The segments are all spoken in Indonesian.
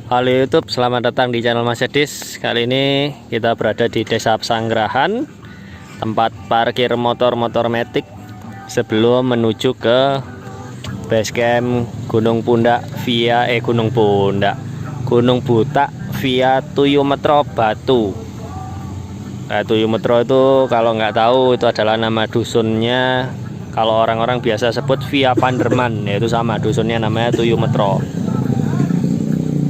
Halo YouTube, selamat datang di channel Mas Edis. Kali ini kita berada di Desa Pesanggrahan, tempat parkir motor-motor metik sebelum menuju ke base camp Gunung Pundak via Gunung Butak via Tuyu Metro Batu. Nah, Tuyu Metro itu kalau nggak tahu itu adalah nama dusunnya. Kalau orang-orang biasa sebut via Panderman, yaitu sama dusunnya namanya Tuyu Metro.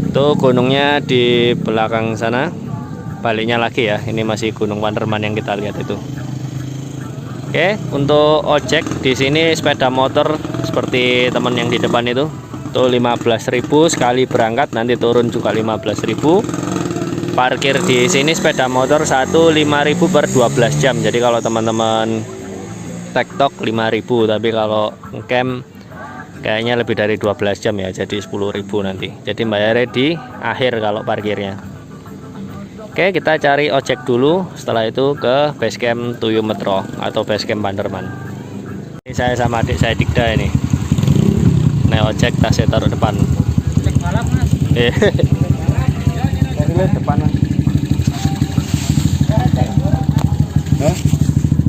Itu gunungnya di belakang sana, baliknya lagi ya. Ini masih Gunung Panderman yang kita lihat itu. Oke, untuk ojek di sini sepeda motor seperti teman yang di depan itu 15.000 sekali berangkat, nanti turun juga 15.000. Parkir di sini sepeda motor 5.000 per 12 jam. Jadi kalau teman-teman TikTok 5.000, tapi kalau camp kayaknya lebih dari 12 jam ya, jadi 10.000 nanti. Jadi bayarnya di akhir kalau parkirnya. Oke, kita cari ojek dulu, setelah itu ke base camp Tuyu Metro atau base camp Panderman. Ini saya sama adik saya Dikda ini. Naik ojek, tasnya taruh depan. Cek balap Mas. Dari depan.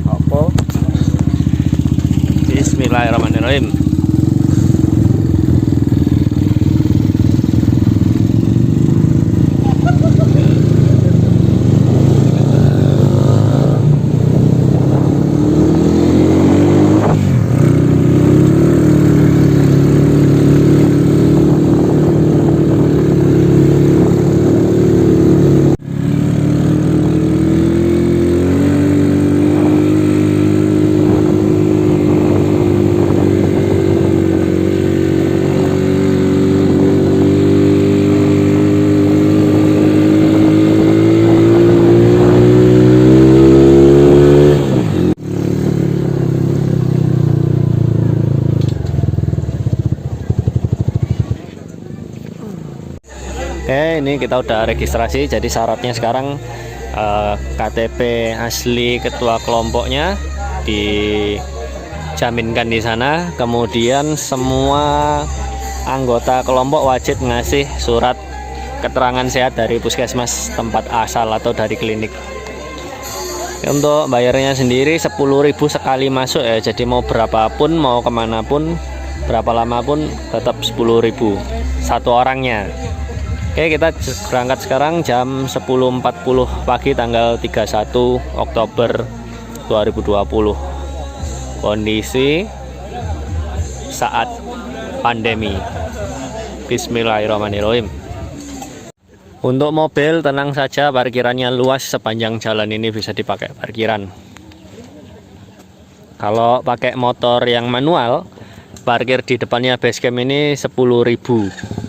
Apa? Bismillahirrahmanirrahim. Oke, ini kita udah registrasi. Jadi syaratnya sekarang KTP asli ketua kelompoknya dijaminkan di sana. Kemudian semua anggota kelompok wajib ngasih surat keterangan sehat dari puskesmas tempat asal atau dari klinik. Untuk bayarnya sendiri 10.000 sekali masuk ya. Jadi mau berapapun, mau kemanapun, berapa lama pun tetap 10.000 satu orangnya. Oke, kita berangkat sekarang jam 10.40 pagi tanggal 31 Oktober 2020. Kondisi saat pandemi. Bismillahirrahmanirrahim. Untuk mobil tenang saja, parkirannya luas, sepanjang jalan ini bisa dipakai parkiran. Kalau pakai motor yang manual, parkir di depannya base camp ini 10.000.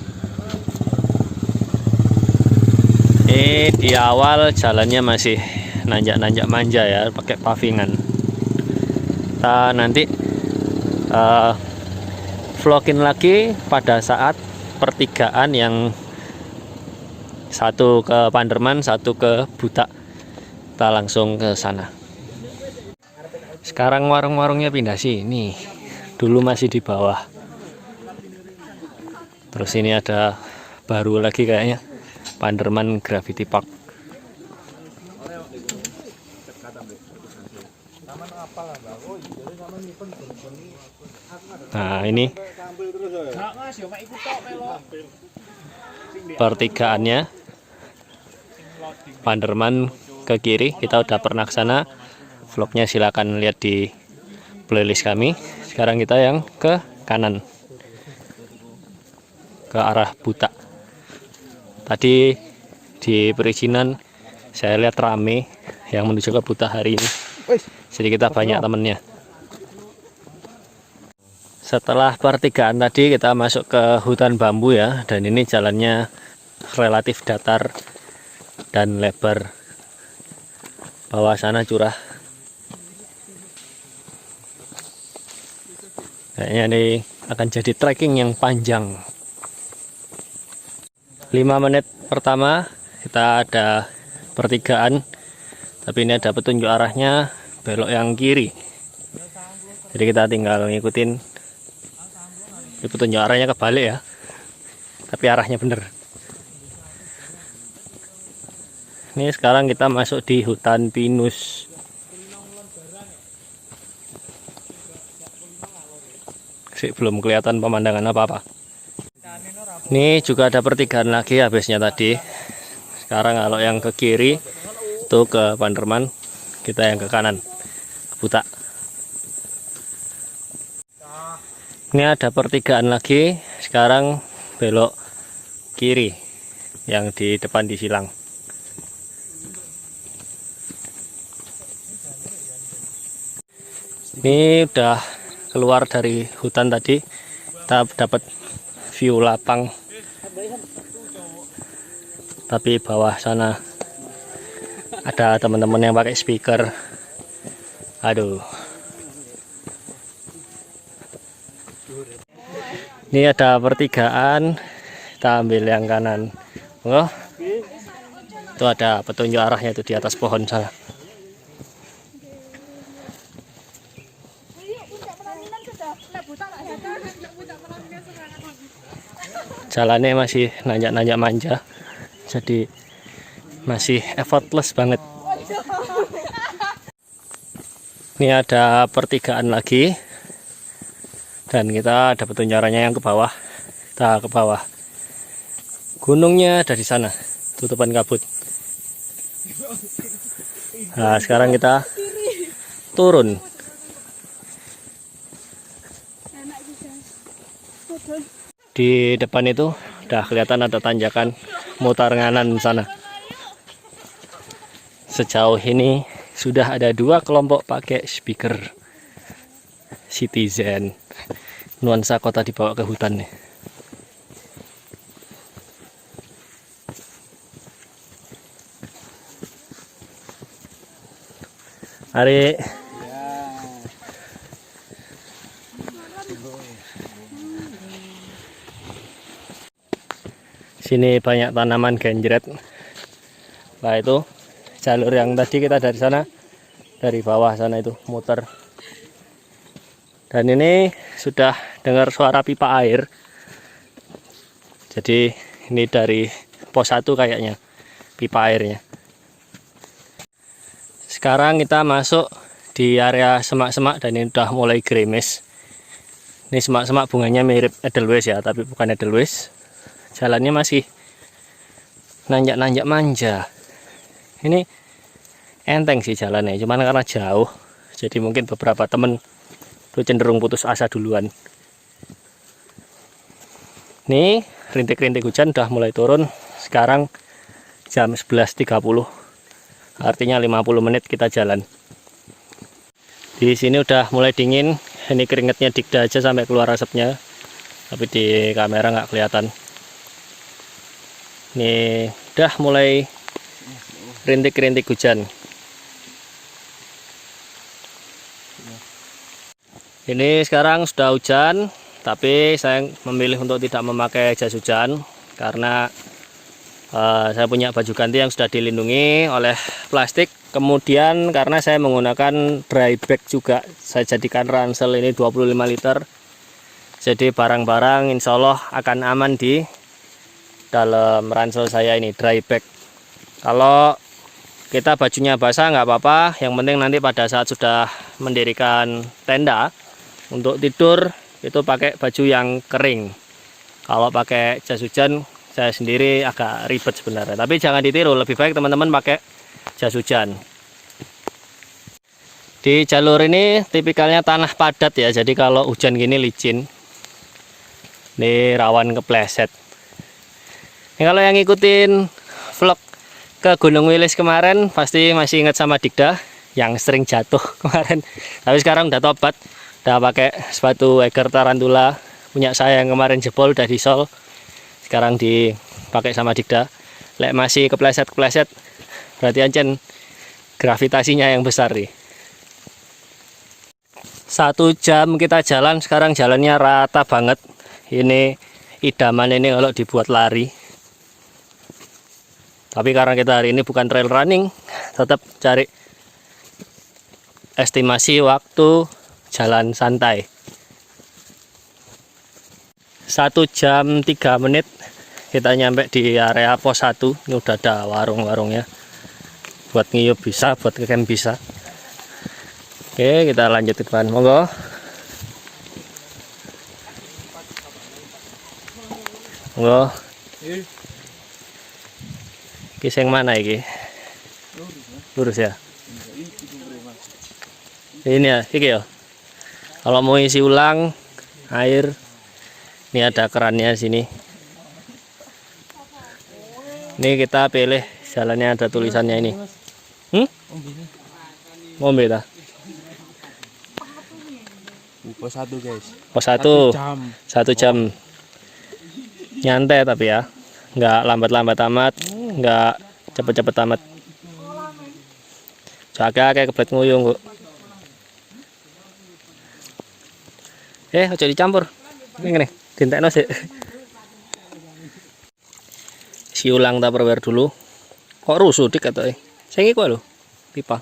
Ini di awal jalannya masih nanjak-nanjak manja ya, pakai pavingan. Kita nanti vlogin lagi pada saat pertigaan yang satu ke Panderman, satu ke Butak. Kita langsung ke sana. Sekarang warung-warungnya pindah sini. Dulu masih di bawah. Terus ini ada baru lagi kayaknya, Panderman Graffiti Park. Nah, ini pertigaannya. Panderman ke kiri, kita udah pernah ke sana. Vlognya silakan lihat di playlist kami. Sekarang kita yang ke kanan, ke arah Butak. Tadi di perizinan saya lihat rame yang menuju ke Butak hari ini. Jadi kita banyak temennya. Setelah pertigaan tadi kita masuk ke hutan bambu ya. Dan ini jalannya relatif datar dan lebar. Bawah sana curah. Kayaknya ini akan jadi trekking yang panjang. 5 menit pertama kita ada pertigaan, tapi ini ada petunjuk arahnya belok yang kiri. Jadi kita tinggal ngikutin. Ini petunjuk arahnya kebalik ya, tapi arahnya bener. Ini sekarang kita masuk di hutan pinus. Belum kelihatan pemandangan apa-apa. Ini juga ada pertigaan lagi habisnya tadi. Sekarang kalau yang ke kiri itu ke Panderman, kita yang ke kanan ke Buta. Ini ada pertigaan lagi, sekarang belok kiri yang di depan di Silang. Ini udah keluar dari hutan tadi, kita dapat view lapang, tapi bawah sana ada teman-teman yang pakai speaker. Aduh, ini ada pertigaan, kita ambil yang kanan. Oh, itu ada petunjuk arahnya itu di atas pohon sana. Jalannya masih nanjak-nanjak manja, jadi masih effortless banget. Ini ada pertigaan lagi, dan kita ada petunjuk arahnya yang ke bawah. Kita ke bawah. Gunungnya dari sana, tutupan kabut. Nah, sekarang kita turun. Di depan itu udah kelihatan ada tanjakan mutar nganan sana. Sejauh ini sudah ada 2 kelompok pakai speaker Citizen. Nuansa kota dibawa ke hutan nih. Ari. Sini banyak tanaman genjret. Nah, itu jalur yang tadi kita dari sana, dari bawah sana itu muter. Dan ini sudah dengar suara pipa air. Jadi ini dari pos 1 kayaknya pipa airnya. Sekarang kita masuk di area semak-semak dan ini udah mulai gerimis. Ini semak-semak bunganya mirip Edelweiss ya, tapi bukan Edelweiss. Jalannya masih nanjak-nanjak manja. Ini enteng sih jalannya, cuman karena jauh, jadi mungkin beberapa temen tuh cenderung putus asa duluan. Nih, rintik-rintik hujan udah mulai turun. Sekarang jam 11.30. Artinya 50 menit kita jalan. Di sini udah mulai dingin. Ini keringetnya Dikda aja sampai keluar asapnya. Tapi di kamera nggak kelihatan. Nih, udah mulai rintik-rintik hujan. Ini sekarang sudah hujan, tapi saya memilih untuk tidak memakai jas hujan karena saya punya baju ganti yang sudah dilindungi oleh plastik. Kemudian karena saya menggunakan dry bag juga, saya jadikan ransel ini 25 liter. Jadi barang-barang insya Allah akan aman di dalam ransel saya ini, dry bag. Kalau kita bajunya basah nggak apa-apa, yang penting nanti pada saat sudah mendirikan tenda untuk tidur itu pakai baju yang kering. Kalau pakai jas hujan saya sendiri agak ribet sebenarnya, tapi jangan ditiru, lebih baik teman-teman pakai jas hujan. Di jalur ini tipikalnya tanah padat ya, jadi kalau hujan gini licin, ini rawan kepleset. Ini kalau yang ngikutin vlog ke Gunung Wilis kemarin pasti masih ingat sama Dikda yang sering jatuh kemarin. Tapi sekarang udah tobat, udah pakai sepatu Eiger Tarantula punya saya yang kemarin jebol, udah disol. Sekarang dipakai sama Dikda. Lek masih kepleset-kepleset berarti ancen gravitasinya yang besar nih. 1 jam kita jalan, sekarang jalannya rata banget. Ini idaman ini kalau dibuat lari. Tapi karena kita hari ini bukan trail running, tetap cari estimasi waktu jalan santai. 1 jam 3 menit kita nyampe di area pos 1. Ini udah ada warung-warungnya. buat ngiyup bisa, buat ngecamp bisa. Oke, kita lanjut ke depan, monggo. Monggo. Kiseng mana iki? Lurus ya. Ini ya, iki ya. Kalau mau isi ulang air, ini ada kerannya sini. Ini kita pilih jalannya, ada tulisannya ini. Ngombe ta? Pos 1 guys. Pos 1. 1 1 jam. jam. Nyantai tapi ya. Nggak lambat-lambat amat, nggak cepet-cepet amat. Jaga kayak kebelet nguyung kok. Aja dicampur. Ini dintekno sik. Si ulang tupperware dulu. Kok rusuh dik katoke. Sing iku lho, pipa.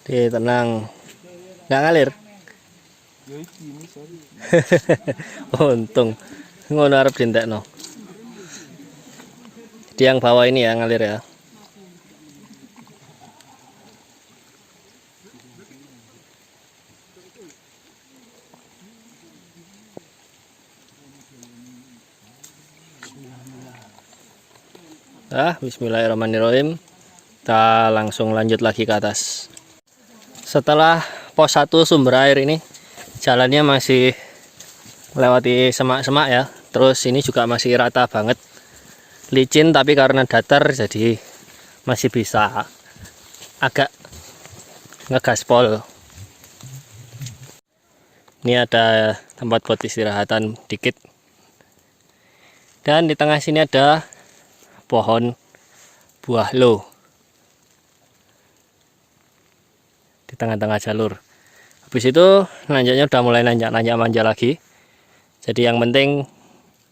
Tenang. Nggak ngalir. Untung. Ngono arep dintekno. Di yang bawah ini ya ngalir ya. Bismillahirrahmanirrahim. Kita langsung lanjut lagi ke atas. Setelah pos 1 sumber air ini, jalannya masih melewati semak-semak ya. Terus ini juga masih rata banget, licin, tapi karena datar jadi masih bisa agak ngegaspol. Ini ada tempat buat istirahatan dikit. Dan di tengah sini ada pohon buah lo di tengah-tengah jalur. Habis itu nanjaknya udah mulai nanjak manja lagi. Jadi yang penting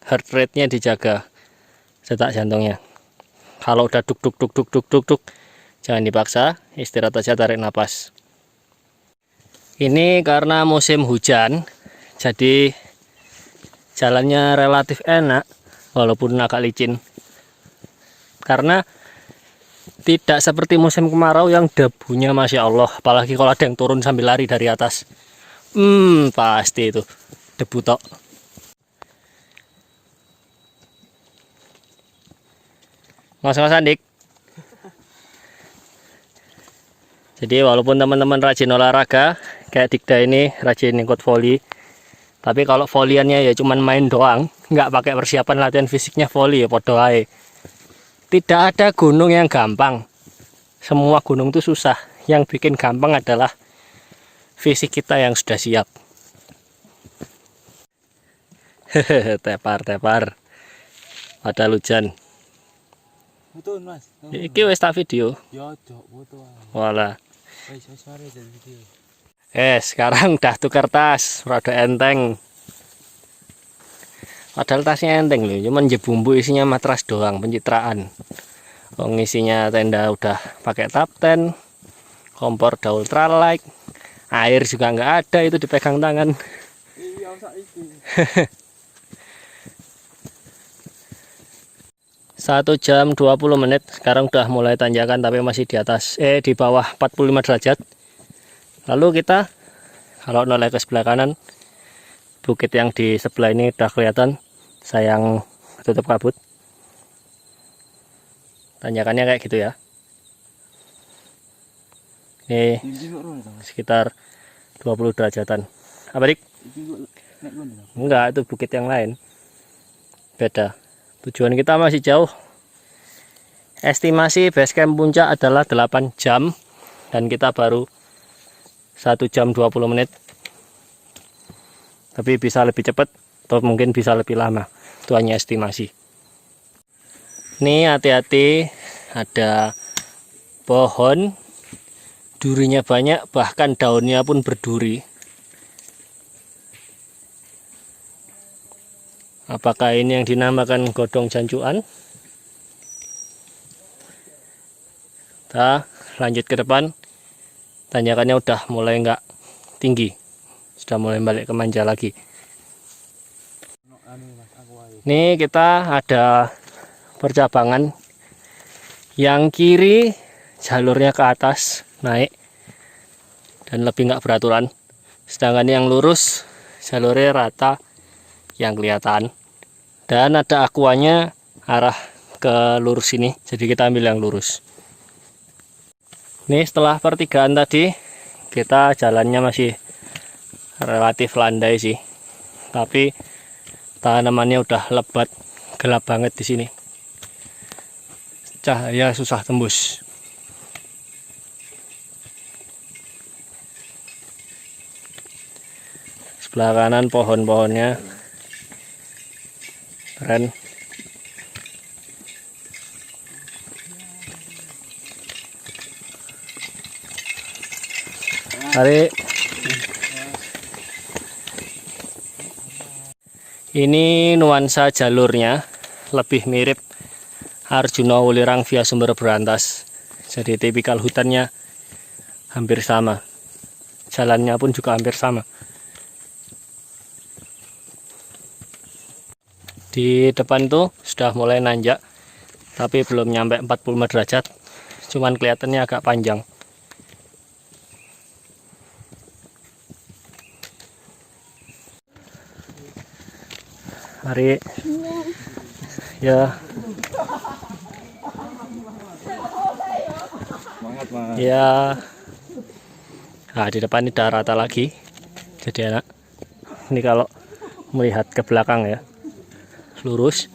heart rate-nya dijaga, detak jantungnya. Kalau udah duk jangan dipaksa, istirahat aja, tarik nafas. Ini karena musim hujan, jadi jalannya relatif enak walaupun agak licin. Karena tidak seperti musim kemarau yang debunya Masya Allah. Apalagi kalau ada yang turun sambil lari dari atas. Pasti itu debu tok. Ngos-ngosan dik. Jadi walaupun teman-teman rajin olahraga, kayak Dikda ini rajin ikut volley. Tapi kalau volleyannya ya cuman main doang, nggak pakai persiapan latihan fisiknya volley ya podo ae. Tidak ada gunung yang gampang. Semua gunung itu susah. Yang bikin gampang adalah fisik kita yang sudah siap. Tepar. Padahal hujan. Betul mas. Iki wis tak video. Ya cok foto. Wala. Sekarang udah tukar tas, rada enteng. Padahal tasnya enteng loh, cuman bumbu isinya matras doang, pencitraan. Isinya tenda udah pakai top 10, kompor udah ultralight, air juga nggak ada, itu dipegang tangan. 1 jam 20 menit, sekarang udah mulai tanjakan tapi masih di atas, di bawah 45 derajat. Lalu kita kalau noleh ke sebelah kanan, bukit yang di sebelah ini udah kelihatan, sayang tutup kabut. Tanjakannya kayak gitu ya. Ini sekitar 20 derajatan. Apa dik? Enggak, itu bukit yang lain. Beda. Tujuan kita masih jauh. Estimasi base camp puncak adalah 8 jam. Dan kita baru 1 jam 20 menit. Tapi bisa lebih cepat atau mungkin bisa lebih lama. Itu hanya estimasi. Ini hati-hati, ada pohon, durinya banyak, bahkan daunnya pun berduri. Apakah ini yang dinamakan godong jancuan? Kita lanjut ke depan. Tanjakannya udah mulai nggak tinggi, sudah mulai balik ke manja lagi. Anu Mas, aku ayo. Ini kita ada percabangan. Yang kiri jalurnya ke atas naik dan lebih nggak beraturan. Sedangkan yang lurus jalurnya rata yang kelihatan. Dan ada akuanya arah ke lurus ini. Jadi kita ambil yang lurus. Ini setelah pertigaan tadi kita jalannya masih relatif landai sih. Tapi tanamannya udah lebat, gelap banget di sini. Cahaya susah tembus. Sebelah kanan pohon-pohonnya keren. Hari ini nuansa jalurnya lebih mirip Arjuna Wulirang via Sumber Berantas. Jadi tipikal hutannya hampir sama. Jalannya pun juga hampir sama. Di depan tuh sudah mulai nanjak, tapi belum nyampe 45 derajat. Cuman kelihatannya agak panjang. Hari ya. Semangat Mas. Ya. Nah, di depan ini udah rata lagi. Jadi enak. Ini kalau melihat ke belakang ya. Lurus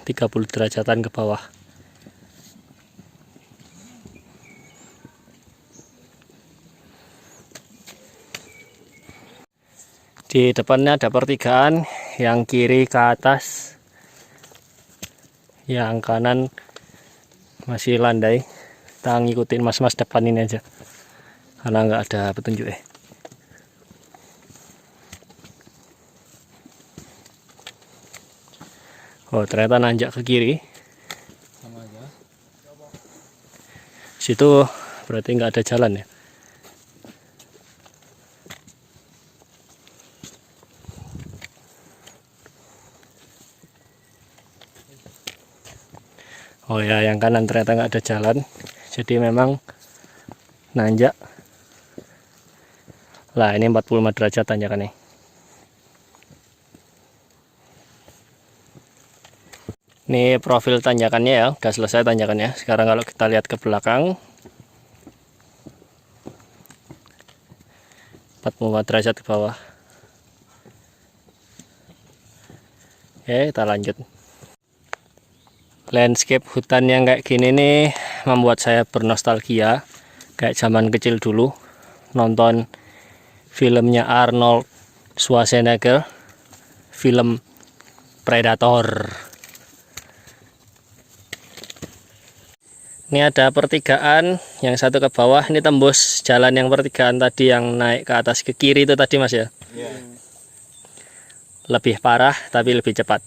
30 derajatan ke bawah. Di depannya ada pertigaan, yang kiri ke atas, yang kanan masih landai. Kita ngikutin mas-mas depan ini aja, karena nggak ada petunjuk . Oh, ternyata nanjak ke kiri. Sama aja. Situ berarti nggak ada jalan ya. Oh ya, yang kanan ternyata nggak ada jalan. Jadi memang nanjak. Lah, ini 45 derajat tanjakannya. Ini profil tanjakannya ya, udah selesai tanjakannya. Sekarang kalau kita lihat ke belakang, 45 derajat ke bawah. Oke, kita lanjut. Landscape hutan yang kayak gini nih membuat saya bernostalgia kayak zaman kecil dulu nonton filmnya Arnold Schwarzenegger, film Predator. Ini ada pertigaan, yang satu ke bawah, ini tembus jalan yang pertigaan tadi yang naik ke atas ke kiri itu tadi Mas ya. Iya. Lebih parah tapi lebih cepat.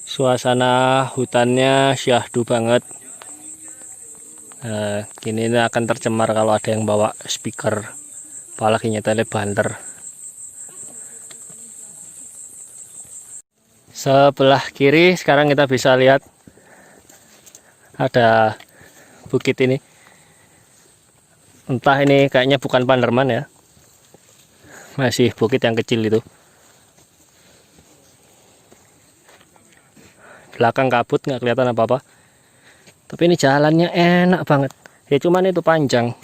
Suasana hutannya syahdu banget. Gini ini akan tercemar kalau ada yang bawa speaker, apalagi nyetelnya banter. Sebelah kiri sekarang kita bisa lihat ada bukit ini. Entah ini kayaknya bukan Panderman ya, masih bukit yang kecil itu. Belakang kabut nggak kelihatan apa-apa, tapi ini jalannya enak banget ya, cuman itu panjang,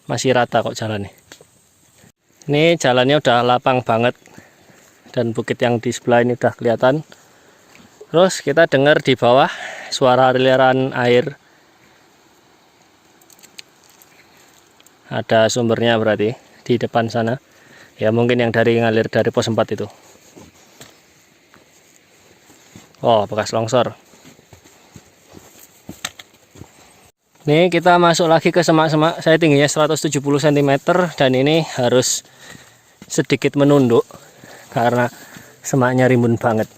masih rata kok jalannya. Ini jalannya udah lapang banget dan bukit yang di sebelah ini udah kelihatan. Terus kita dengar di bawah suara aliran air, ada sumbernya berarti di depan sana. Ya mungkin yang ngalir dari pos 4 itu. Oh, bekas longsor. Nih kita masuk lagi ke semak-semak. Saya tingginya 170 cm dan ini harus sedikit menunduk karena semaknya rimbun banget.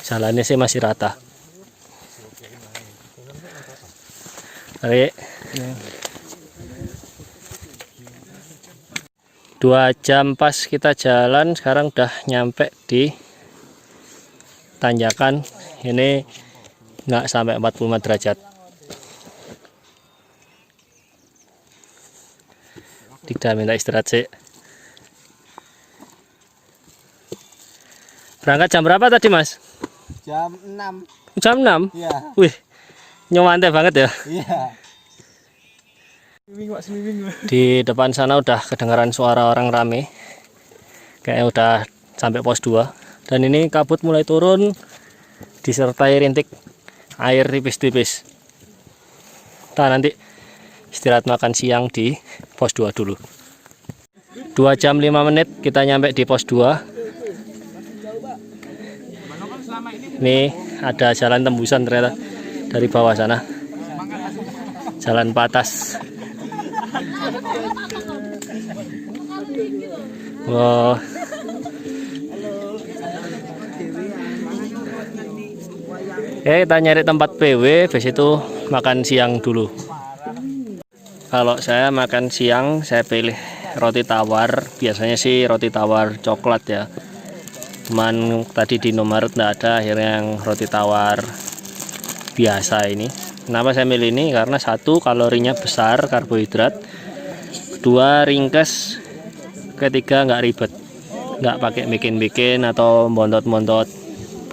Jalannya sih masih rata. Tarik. 2 jam pas kita jalan, sekarang udah nyampe di tanjakan. Ini nggak sampai 45 derajat. Tidak minta istirahat sih. Berangkat jam berapa tadi, Mas? Jam 6. Jam 6? Iya. Wih, nyewantai banget ya. Iya. Di depan sana udah kedengaran suara orang rame. Kayaknya udah sampai pos 2. Dan ini kabut mulai turun, disertai rintik air tipis-tipis. Kita nanti istirahat makan siang di pos 2 dulu. 2 jam 5 menit kita nyampe di pos 2. Ini ada jalan tembusan ternyata dari bawah sana. Jalan patas. Wow. Oke, kita nyari tempat PW, habis itu makan siang dulu. Kalau saya makan siang, saya pilih roti tawar. Biasanya sih roti tawar coklat ya. Cuman tadi di Indomaret nggak ada, akhirnya yang roti tawar biasa ini. Kenapa saya milih ini? Karena 1, kalorinya besar, karbohidrat. 2, ringkes. 3, nggak ribet. Nggak pakai bikin-bikin atau bontot-bontot,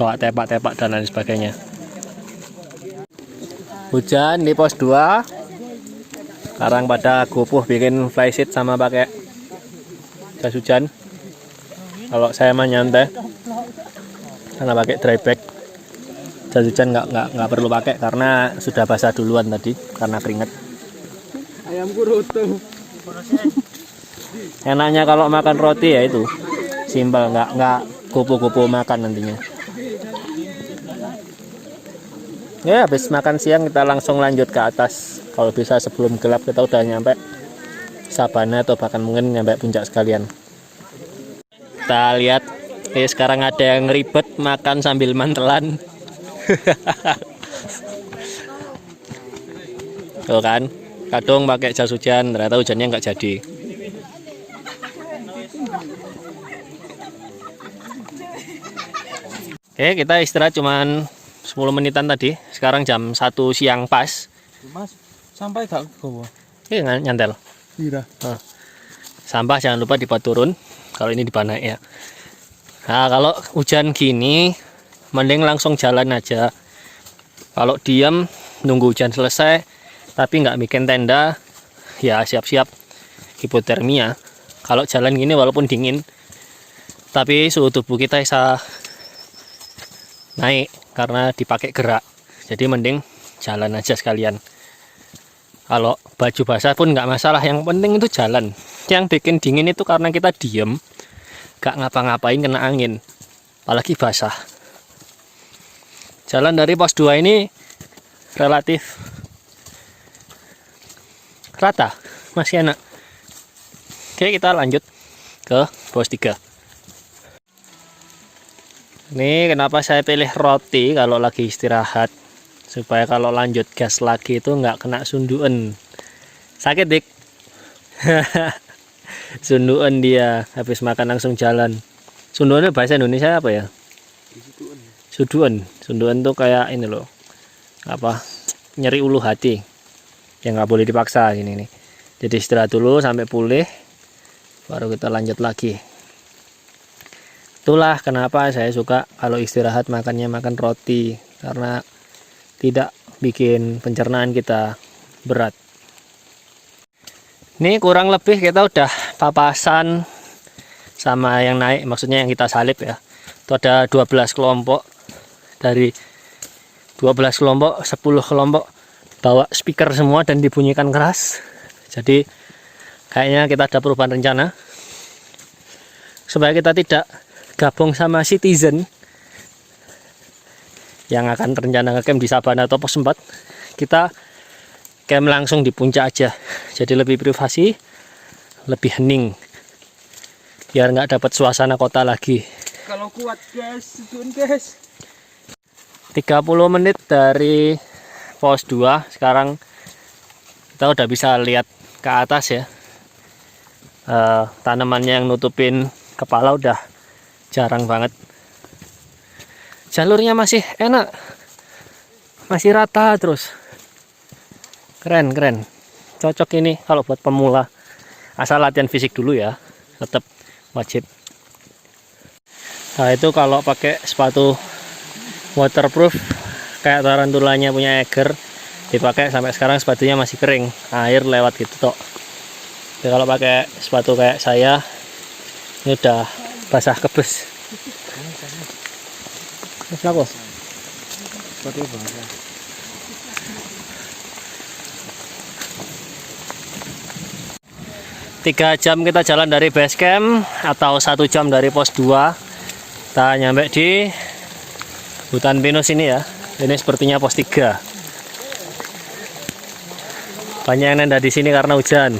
bawa tepak-tepak dan lain sebagainya. Hujan di pos 2. Sekarang pada gopoh bikin flysheet sama pakai jas hujan. Kalau saya mah nyantai karena pakai dry bag. Jas hujan nggak perlu pakai karena sudah basah duluan tadi karena keringet. Ayam kurutu. Enaknya kalau makan roti ya itu simpel, nggak kupu-kupu makan nantinya. Ya, habis makan siang kita langsung lanjut ke atas. Kalau bisa sebelum gelap kita udah nyampe Sabana atau bahkan mungkin nyampe puncak sekalian. Kita lihat, sekarang ada yang ribet makan sambil mantelan. Tuh kan, kadung pakai jas hujan, ternyata hujannya nggak jadi. Oke, kita istirahat cuman 10 menitan tadi. Sekarang jam 1 siang pas. Mas, sampai gak gowo? Ini nyantel. Iya. Sampah jangan lupa dibuat turun. Kalau ini dibanak ya. Nah, kalau hujan gini, mending langsung jalan aja. Kalau diam nunggu hujan selesai, tapi nggak bikin tenda, ya siap-siap hipotermia. Kalau jalan gini walaupun dingin, tapi suhu tubuh kita bisa naik karena dipakai gerak. Jadi mending jalan aja sekalian. Kalau baju basah pun nggak masalah, yang penting itu jalan. Yang bikin dingin itu karena kita diem, gak ngapa-ngapain, kena angin, apalagi basah. Jalan dari pos 2 ini relatif rata, masih enak. Oke, kita lanjut ke pos 3. Ini kenapa saya pilih roti kalau lagi istirahat, supaya kalau lanjut gas lagi itu nggak kena sunduan. Sakit dik. Sunduan dia habis makan langsung jalan. Sunduan bahasa Indonesia apa ya? Sunduan tuh kayak ini loh, apa, nyeri ulu hati yang nggak boleh dipaksa ini nih. Jadi istirahat dulu sampai pulih, baru kita lanjut lagi. Itulah kenapa saya suka kalau istirahat makannya makan roti, karena tidak bikin pencernaan kita berat. Ini kurang lebih kita udah papasan sama yang naik, maksudnya yang kita salib ya. Itu ada 12 kelompok. Dari 12 kelompok, 10 kelompok bawa speaker semua dan dibunyikan keras. Jadi kayaknya kita ada perubahan rencana supaya kita tidak gabung sama Citizen yang akan rencana ngecamp di Sabana atau pos 4. Kita camp langsung di puncak aja, jadi lebih privasi, lebih hening, biar nggak dapat suasana kota lagi. Kalau kuat guys, turun guys. 30 menit dari pos 2. Sekarang kita udah bisa lihat ke atas ya. Tanamannya yang nutupin kepala udah jarang banget. Jalurnya masih enak, masih rata terus. Keren, keren. Cocok ini kalau buat pemula. Asal latihan fisik dulu ya, tetap wajib. Nah itu kalau pakai sepatu waterproof kayak tarantulanya punya Eiger, dipakai sampai sekarang sepatunya masih kering, air lewat gitu tok. Jadi kalau pakai sepatu kayak saya ini udah basah kebes. Kenapa? Sepatu basah. 3 jam kita jalan dari base camp atau 1 jam dari pos 2. Kita nyampe di hutan pinus ini ya. Ini sepertinya pos 3. Banyak yang nenda di sini karena hujan.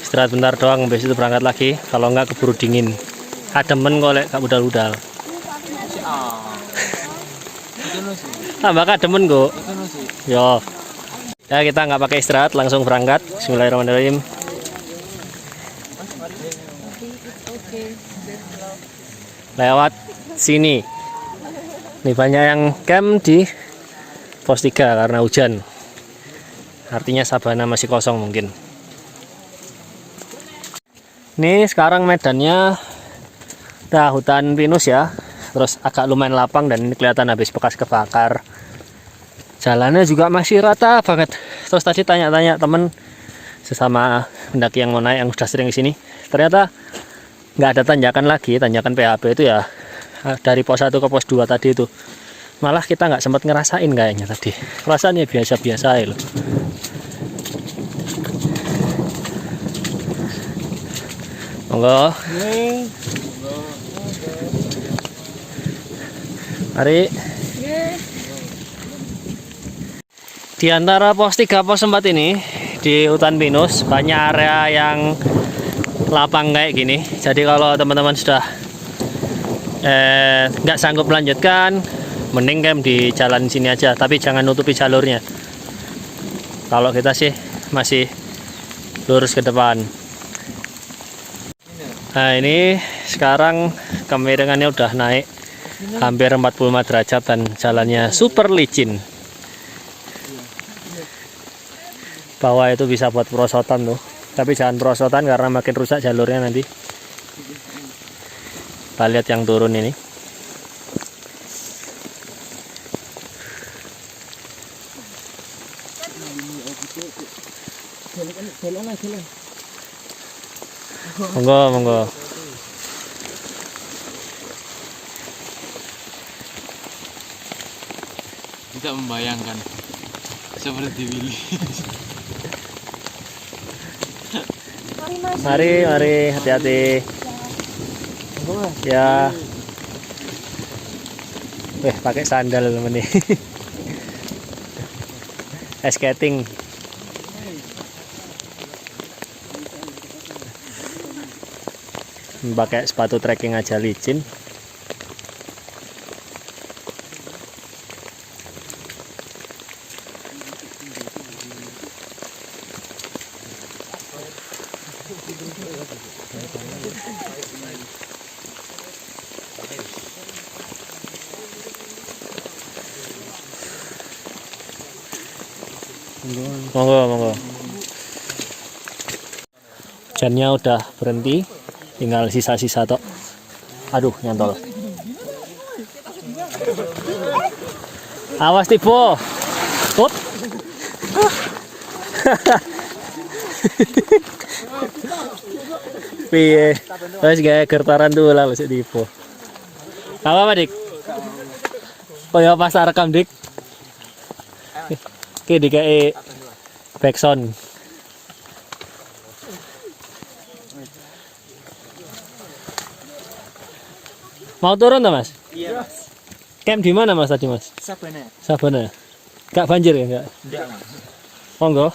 Istirahat bentar doang, habis itu berangkat lagi. Kalau enggak keburu dingin. Ademen kok lek gak udal-udal. Tambah kademen kok. Yo. Ya kita nggak pakai istirahat, langsung berangkat. Bismillahirrahmanirrahim. Lewat sini. Ini banyak yang camp di pos 3 karena hujan. Artinya sabana masih kosong mungkin. Ini sekarang medannya udah hutan pinus ya. Terus agak lumayan lapang dan ini kelihatan habis bekas kebakar. Jalannya juga masih rata banget. Terus tadi tanya-tanya temen sesama pendaki yang mau naik yang udah sering di sini. Ternyata nggak ada tanjakan lagi, tanjakan PHP itu ya dari pos 1 ke pos 2 tadi itu. Malah kita nggak sempat ngerasain kayaknya tadi. Rasanya biasa-biasa ya loh. Monggo. Mari. Di antara pos 3 pos 4 ini di hutan pinus banyak area yang lapang kayak gini. Jadi kalau teman-teman sudah nggak sanggup melanjutkan, mending camp di jalan sini aja. Tapi jangan nutupi jalurnya. Kalau kita sih masih lurus ke depan. Nah ini sekarang kemiringannya udah naik hampir 45 derajat dan jalannya super licin. Bawah itu bisa buat perosotan tuh, tapi jangan perosotan karena makin rusak jalurnya nanti. Kita lihat yang turun ini. Monggo, monggo. Bisa membayangkan seperti Willy. Mari, mari, hati-hati. Ya. Pakai sandal temen nih. Skating. Pakai sepatu trekking aja licin. Monggo, monggo. Hujannya udah berhenti, tinggal sisa-sisa tok. Aduh, nyantol. Awas tibo. Up. Piye? Wes gawe gertaran tuh lah wis tibo. Apa Dik? Oh ya pas rekam Dik. Oke dikai backsound. Mau turun tuh Mas? Iya Mas. Camp di mana Mas tadi Mas? Sabana. Sabana. Gak banjir ya enggak? Enggak Mas. Monggo.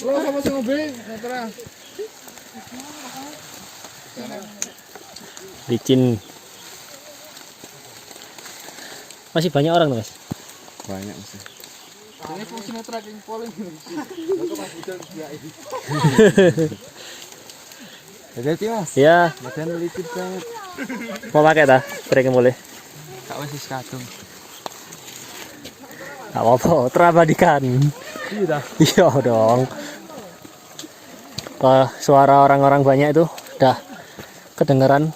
Lo sama ngobrol, Licin. Masih banyak orang tuh, Mas. Banyak sih. Ini fungsinya tracking pole ini. Jadi Mas. Ya, Badan licin banget. mau pakai ta? Tracking boleh. Kak wis kadung. Gak apa-apa, terabadikan. Iya dah. Iya dong. Wah, suara orang-orang banyak itu udah kedengeran.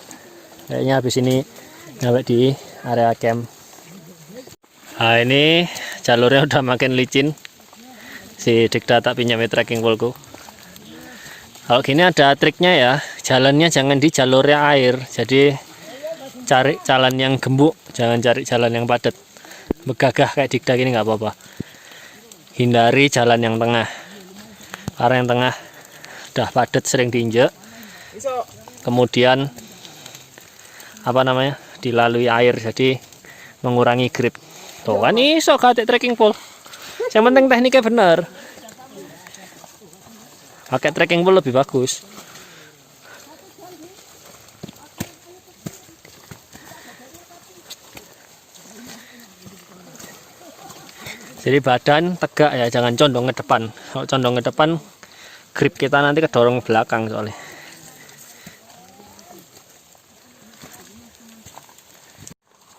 Kayaknya habis ini nyampe di area camp. Nah, ini jalurnya udah makin licin. Si Dikda tak pinjami trekking poleku. Kalau gini ada triknya ya, jalannya jangan di jalurnya air. Jadi cari jalan yang gembuk, jangan cari jalan yang padat. Begagah kayak Dikda gini nggak apa-apa. Hindari jalan yang tengah. Karena yang tengah udah padat, sering diinjek. Kemudian apa namanya? Dilalui air, jadi mengurangi grip. Tuh kan iso katik trekking pole. Yang penting tekniknya bener. Pakai trekking pole lebih bagus. Jadi badan tegak ya, jangan condong ke depan. Kalau condong ke depan, grip kita nanti kedorong belakang soalnya.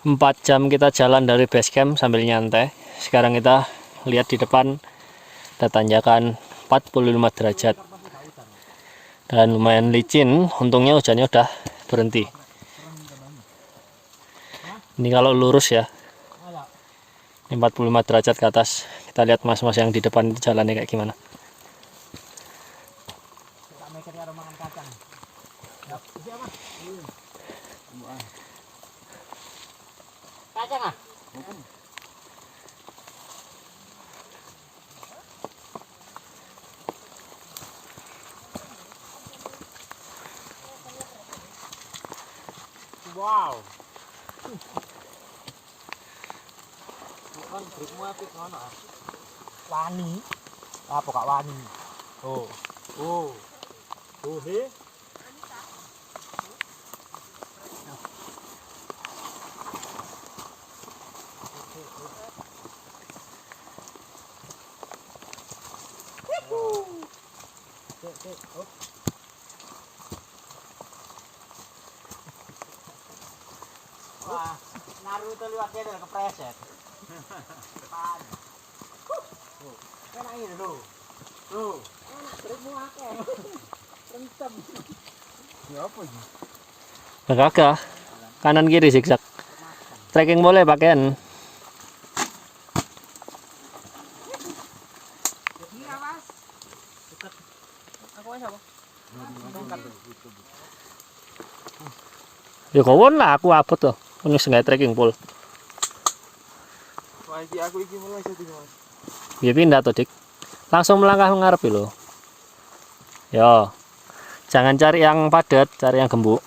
Empat jam kita jalan dari base camp sambil nyantai. Sekarang kita lihat di depan ada tanjakan 45 derajat dan lumayan licin. Untungnya hujannya udah berhenti. Ini kalau lurus ya, ini 45 derajat ke atas. Kita lihat mas-mas yang di depan itu jalannya kayak gimana. Kacang ah? Wow. Kan gripmu apik ngono ah. Wani. Apa kak wani? Oh. Oh. Oh he. Wah, Naruto liwat dia udah kepreset. Depan. Enak ini lho. Tuh. Enak gripmu akeh. Kencem. Ya apa ini? Kagak. Kanan kiri zigzag. Trekking boleh pakaian. Iya, Mas. Aku siapa? Ya kawan lah aku abot tuh. Ini sengaja trekking pole. Wah, iki aku iki mulai jadi Mas. Ya pindah tuh dik. Langsung melangkah mengarep lo. Yo. Jangan cari yang padat, cari yang gembuk.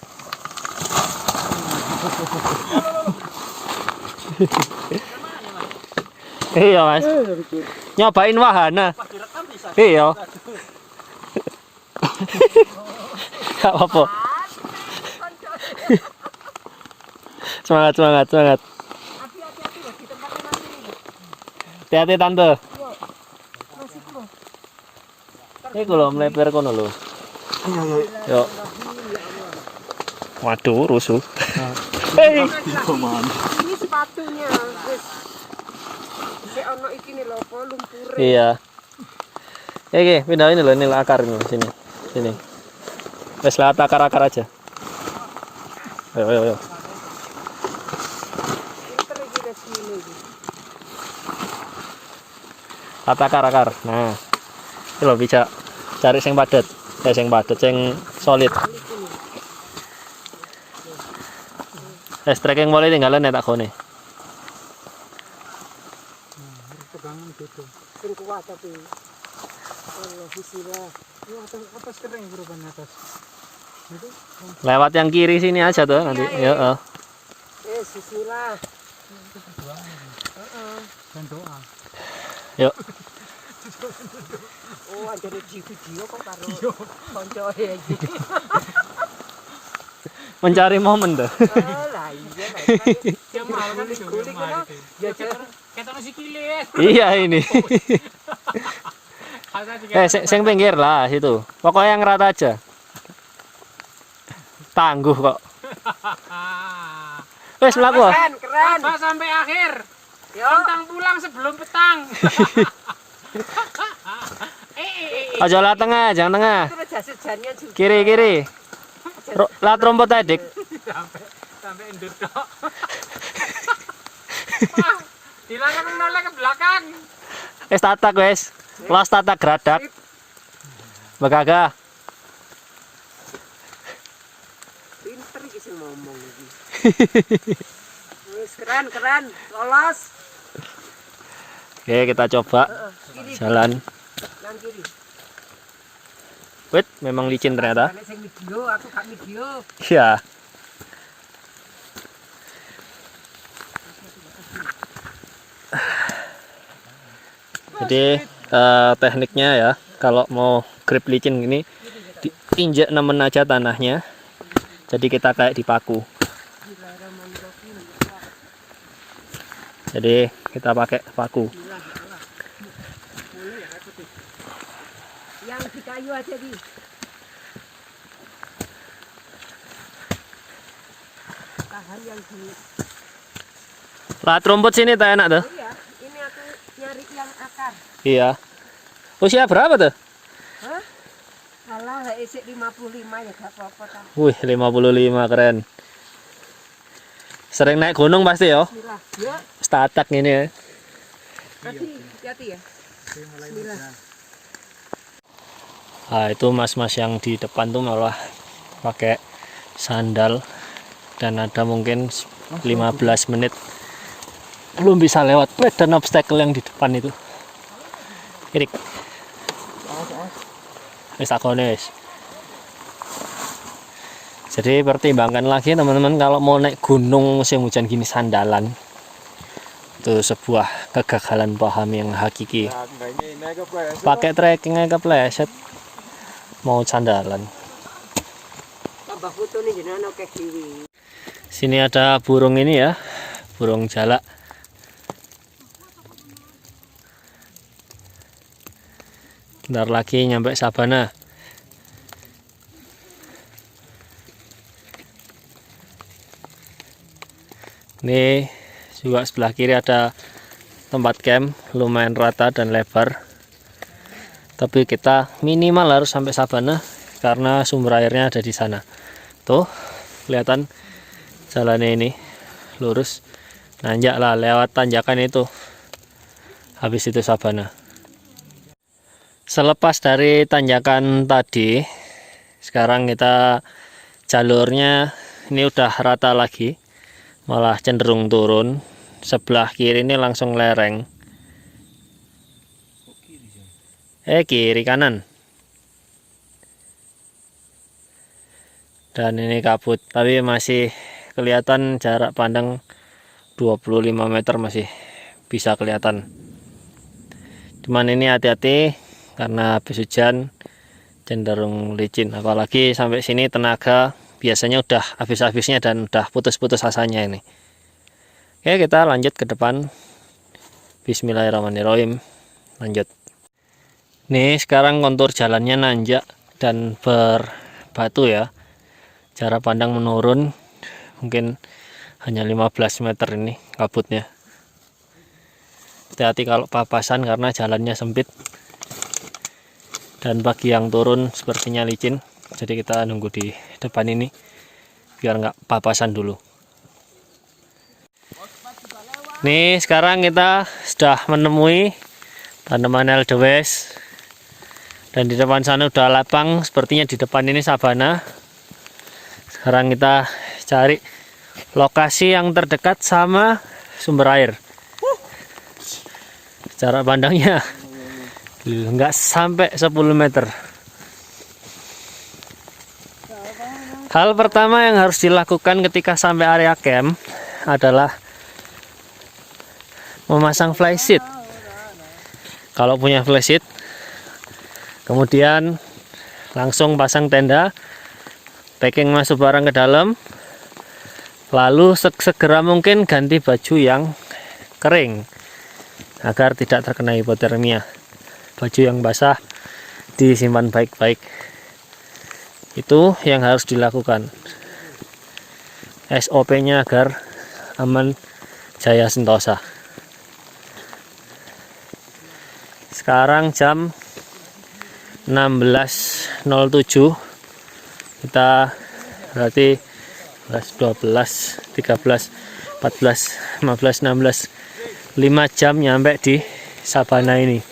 Iya mas. Nyobain wahana. Iya. Gak apa-apa. Semangat, semangat, semangat. Hati-hati tante. Ini kalau melebar kono lho. Iya, iya. Yuk. Waduh, rusuh. Hei. Ini sepatunya, guys. Si ono iki nih lho, apa lumpure. Iya. Oke, pindah ini loh, ini akar ini sini. Sini. Wes lewat akar-akar aja. Ayo, ayo, ayo. Pinter iki dari sini iki. Lewat akar-akar. Nah. Ini loh bisa cari sing padat. Sing padat, sing solid. Trekking boleh tinggalan ya tak kone. Pegangan gitu. Sing kuat tapi. Allah bismillah. Ini atas kering berupan atas. Itu Lewat yang kiri sini aja tuh nanti. Ya, bismillah. dan doa. Yuk. Oh, anjane video kok karo koncoe iki. Mencari momen tuh. Oh, lah iya lah. Yang mau kan Guling kono. Ya ketemu sikile. Iya ini. Sing pinggir lah situ. Pokoknya yang rata aja. Tangguh kok. Wes mlaku. keren, keren. Coba sampai akhir. Yo. Pantang pulang sebelum petang. Aja lah tengah, jangan tengah. Itu jas hujannya juga. Kiri kiri. Lat rumput adik. Sampai endur tok. Dilarang noleh ke belakang. Wes tatak wes. Los tatak geradak. Bagaga. Pinter iki sing ngomong iki. Wis keren, keren. Lolos. Oke, kita coba Kiri, jalan. yang kiri. Wait, memang licin ternyata. Nek sing video, aku gak video. Iya. Jadi tekniknya ya, kalau mau grip licin gini, diinjak nemen aja tanahnya. Jadi kita kayak dipaku. Jadi kita pakai paku. Yang di kayu aja di. Tahan yang di. Lat rumput sini tak enak tuh. Iya, ini aku nyari yang akar. Iya. Usia berapa tuh? Hah? Alah, isik 55 ya gak apa-apa ta. Wih, 55 keren. Sering naik gunung pasti ya. Bismillah. Ya, Statak ini ya. hati-hati ya. Bismillah. Nah, itu mas-mas yang di depan tuh malah pakai sandal dan ada mungkin 15 menit belum bisa lewat dan obstacle yang di depan itu. Irik. Wis takone wis. Jadi pertimbangkan lagi teman-teman kalau mau naik gunung musim hujan gini sandalan. Itu sebuah kegagalan paham yang hakiki. Pakai trekking aja kepleset. Mau sandalan. Tambah foto nih jenengan oke kiwi. Sini ada burung ini ya. Burung jalak. Bentar lagi nyampe sabana. Ini juga sebelah kiri ada tempat camp, lumayan rata dan lebar. Tapi kita minimal harus sampai sabana karena sumber airnya ada di sana. Tuh, kelihatan jalannya ini lurus. Nanjak lah lewat tanjakan itu. Habis itu sabana. Selepas dari tanjakan tadi, sekarang kita jalurnya ini udah rata lagi, malah cenderung turun. Sebelah kiri ini langsung lereng. Kiri kanan. Dan ini kabut, tapi masih kelihatan jarak pandang 25 meter masih bisa kelihatan. Cuman ini hati-hati karena habis hujan cenderung licin, apalagi sampai sini tenaga biasanya udah habis-habisnya dan udah putus-putus asanya ini. Oke, kita lanjut ke depan. Bismillahirrahmanirrahim. Lanjut. Nih sekarang kontur jalannya nanjak dan berbatu ya. Jarak pandang menurun, mungkin hanya 15 meter ini kabutnya. Hati-hati kalau papasan karena jalannya sempit. Dan bagi yang turun sepertinya licin, jadi kita nunggu di depan ini biar nggak papasan dulu. Nih sekarang kita sudah menemui tanaman Edelweiss dan di depan sana udah lapang, sepertinya di depan ini sabana. Sekarang kita cari lokasi yang terdekat sama sumber air. Jarak pandangnya nggak sampai 10 meter. Hal pertama yang harus dilakukan ketika sampai area camp adalah memasang flysheet. kalau punya flysheet. Kemudian langsung pasang tenda, packing masuk barang ke dalam, lalu segera mungkin ganti baju yang kering agar tidak terkena hipotermia. Baju yang basah disimpan baik-baik. Itu yang harus dilakukan. SOP-nya agar aman jaya sentosa. Sekarang jam 16.07, kita berarti 11, 12, 13, 14, 15, 16, 5 jam nyampe di Sabana ini.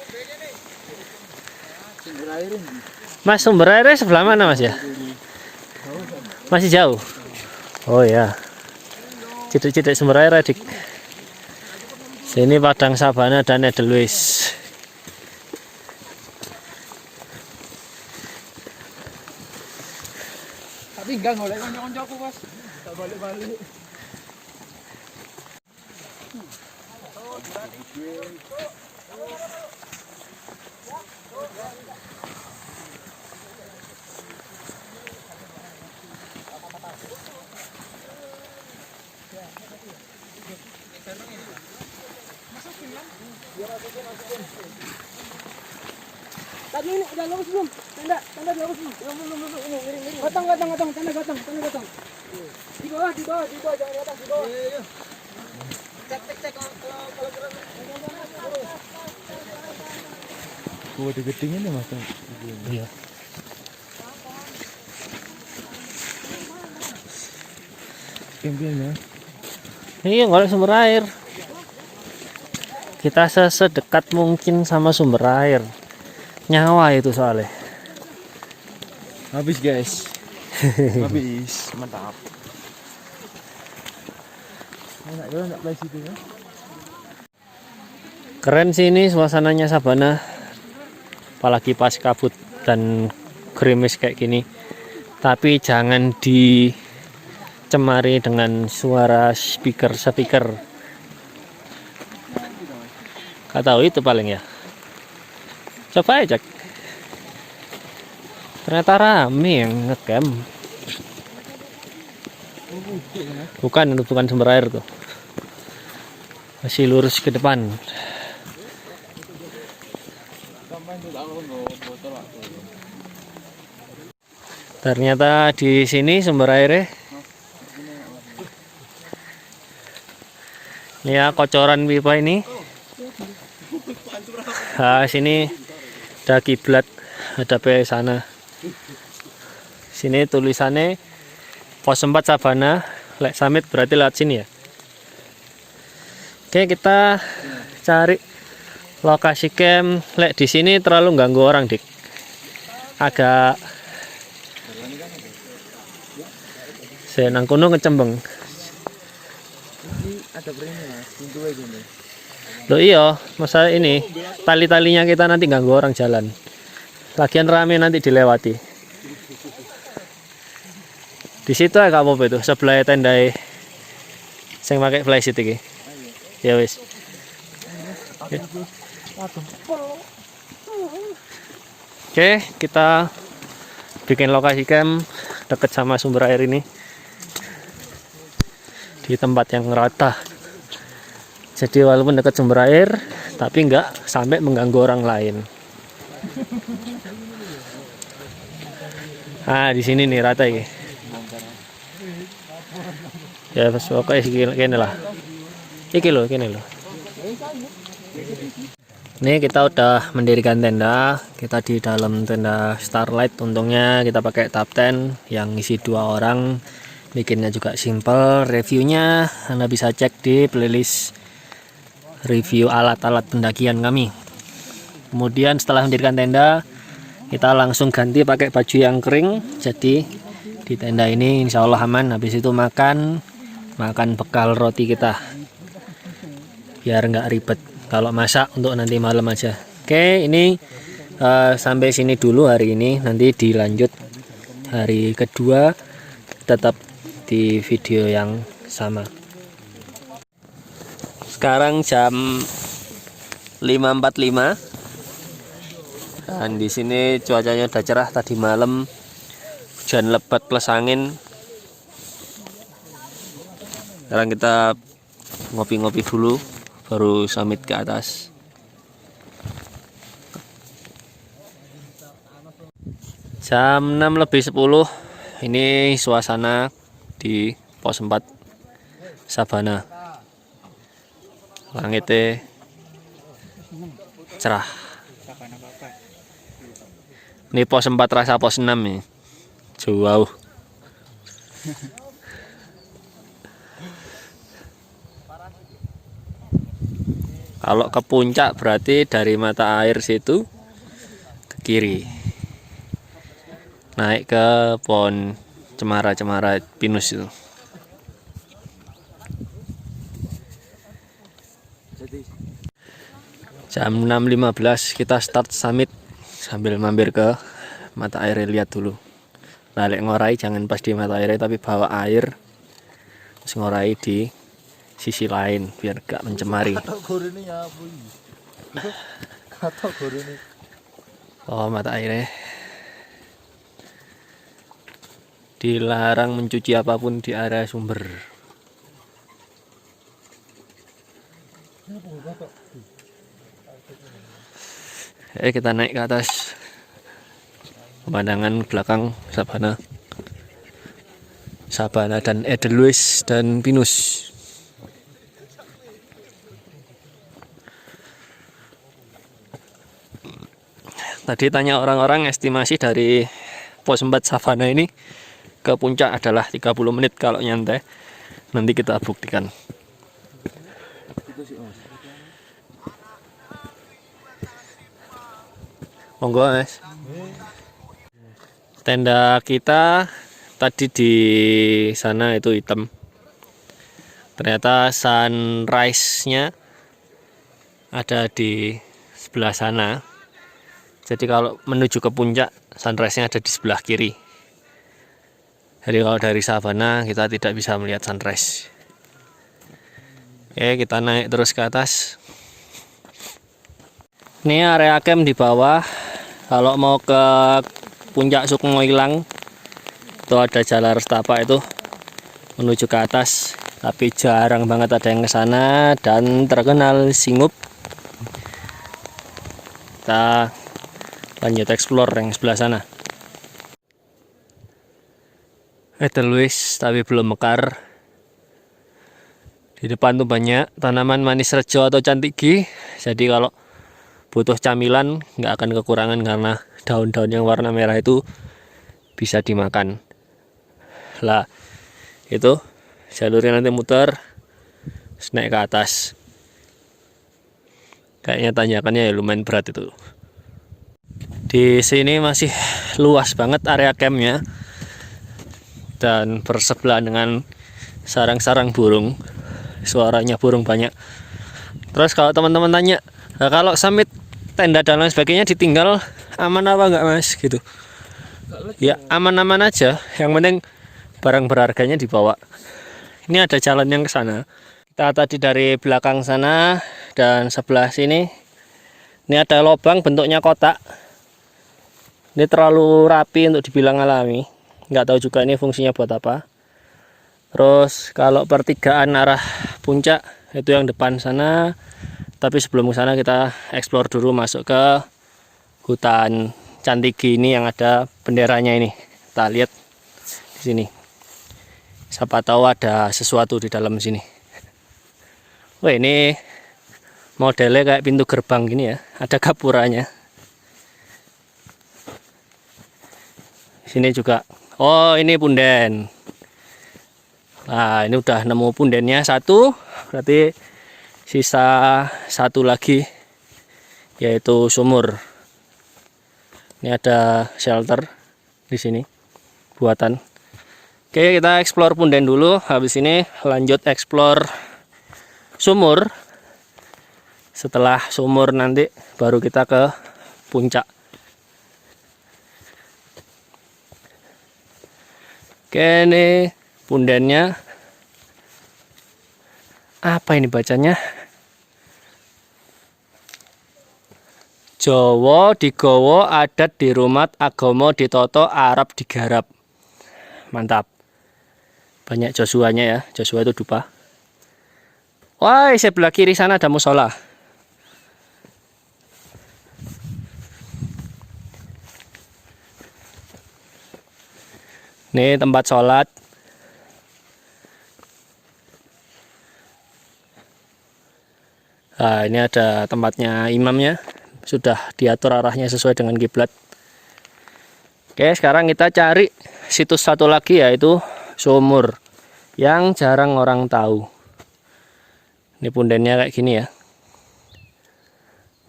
Mas, sumber airnya sebelah mana Mas ya? Masih jauh? Oh ya, cidik-cidik sumber air adik. Sini Padang Sabana dan Edelweiss. Tapi enggak ngolek konco-koncoku, Mas. Tak balik-balik. Tadi ini udah lurus belum? Tanda lurus belum? Belum. Ini. Gotong, tanda gotong. Di bawah, jangan di atas, di bawah. Iya. Cek kalau kurang. Gua gede-gedenya nih, Mas. Iya. Pimpinnya. Iya, nggak ada sumber air. Kita sedekat mungkin sama sumber air. Nyawa itu soalnya. Habis, guys. Habis. Mantap. Enak place itu ya. Keren sih ini suasananya Sabana. Apalagi pas kabut dan gerimis kayak gini. Tapi jangan dicemari dengan suara speaker. Gak tahu itu paling ya. Coba aja cek. Ternyata rame yang ngecamp. Bukan, itu bukan sumber air tuh. Masih lurus ke depan. Ternyata di sini sumber airnya. Ini ya kocoran pipa ini. Nah, sini ada kiblat, ada sana. Sini tulisannya pos 4 Sabana, Lek Summit berarti lewat sini ya. Oke, kita cari lokasi camp. Lek di sini terlalu ganggu orang, Dik. Agak senang kuno ngecembeng. Ada berini, Mas. Pintu aja nih. Loh iya, masa ini tali-talinya kita nanti ganggu orang jalan. Lagian rame nanti dilewati. Di situ ya apa itu sebelah tenda sing pakai flysheet iki. Ya wis. Oke, kita bikin lokasi camp dekat sama sumber air ini. Di tempat yang rata. Jadi walaupun dekat sumber air, tapi nggak sampai mengganggu orang lain. Ah, di sini nih rata ini. Ya, pokoknya gini lah. Iki loh, gini loh. Ini kita udah mendirikan tenda. Kita di dalam tenda Starlight. Untungnya kita pakai top tent yang isi 2 orang. Bikinnya juga simple. Reviewnya Anda bisa cek di playlist review alat-alat pendakian kami. Kemudian setelah mendirikan tenda, kita langsung ganti pakai baju yang kering. Jadi di tenda ini insya Allah aman. Habis itu makan bekal roti kita, biar nggak ribet kalau masak untuk nanti malam aja. Oke, ini sampai sini dulu hari ini. Nanti dilanjut hari kedua, tetap di video yang sama. Sekarang jam 5.45, Dan di sini cuacanya udah cerah, tadi malam hujan lebat plus angin. Sekarang kita ngopi-ngopi dulu baru summit ke atas. Jam 6:10 ini suasana di pos 4 Sabana. Langitnya cerah. Ini pos 4 rasa pos 6 nih. Jauh. Kalau ke puncak berarti dari mata air situ ke kiri. Naik ke pohon cemara pinus itu. Jam 6:15 kita start summit sambil mampir ke mata air, lihat dulu. Balik ngorai jangan pas di mata air tapi bawa air terus ngorai di sisi lain biar gak mencemari. Oh, mata airnya dilarang mencuci apapun di area sumber. Kita naik ke atas. Pemandangan belakang Sabana dan Edelweiss dan Pinus. Tadi tanya orang-orang, estimasi dari pos 4 Sabana ini ke puncak adalah 30 menit kalau nyantai. Nanti kita buktikan. Monggo Mas. Tenda kita tadi di sana itu hitam. Ternyata sunrise-nya ada di sebelah sana. Jadi kalau menuju ke puncak, sunrise-nya ada di sebelah kiri. Jadi kalau dari Sabana kita tidak bisa melihat sunrise. Oke, kita naik terus ke atas. Ini area camp di bawah. Kalau mau ke puncak Sukmoilang itu ada jalan restapa itu menuju ke atas, tapi jarang banget ada yang ke sana dan terkenal singup. Kita lanjut explore yang sebelah sana. Edelweiss tapi belum mekar. Di depan tuh banyak tanaman manis rejo atau cantigi. Jadi kalau butuh camilan nggak akan kekurangan karena daun-daun yang warna merah itu bisa dimakan. Lah itu jalurnya nanti muter terus naik ke atas. Kayaknya tanjakannya ya lumayan berat itu. Di sini masih luas banget area campnya dan bersebelahan dengan sarang-sarang burung. Suaranya burung banyak. Terus kalau teman-teman tanya, nah, kalau summit tenda dan lain sebagainya ditinggal aman apa enggak Mas gitu? Ya aman-aman aja. Yang penting barang berharganya dibawa. Ini ada jalan yang ke sana. Kita tadi dari belakang sana dan sebelah sini. Ini ada lubang bentuknya kotak. Ini terlalu rapi untuk dibilang alami. Nggak tahu juga ini fungsinya buat apa. Terus kalau pertigaan arah puncak itu yang depan sana. Tapi sebelum ke sana kita explore dulu masuk ke hutan cantigi ini yang ada benderanya ini. Kita lihat di sini. Siapa tahu ada sesuatu di dalam sini. Wah, ini modelnya kayak pintu gerbang gini ya. Ada gapuranya. Di sini juga. Oh, ini punden. Nah, ini udah nemu pundennya satu. Berarti sisa satu lagi yaitu sumur. Ini ada shelter di sini buatan. Oke, kita explore punden dulu. Habis ini lanjut explore sumur. Setelah sumur nanti baru kita ke puncak. Oke, ini pundennya. Apa ini bacanya? Jawa digawa, adat dirumat, agama ditata, Arab digarap. Mantap. Banyak Joshuanya ya. Joshua itu dupa. Wah, sebelah kiri sana ada musola. Ini tempat sholat. Nah, ini ada tempatnya imamnya. Sudah diatur arahnya sesuai dengan kiblat. Oke, sekarang kita cari situs satu lagi, yaitu sumur yang jarang orang tahu. Ini pundennya kayak gini ya.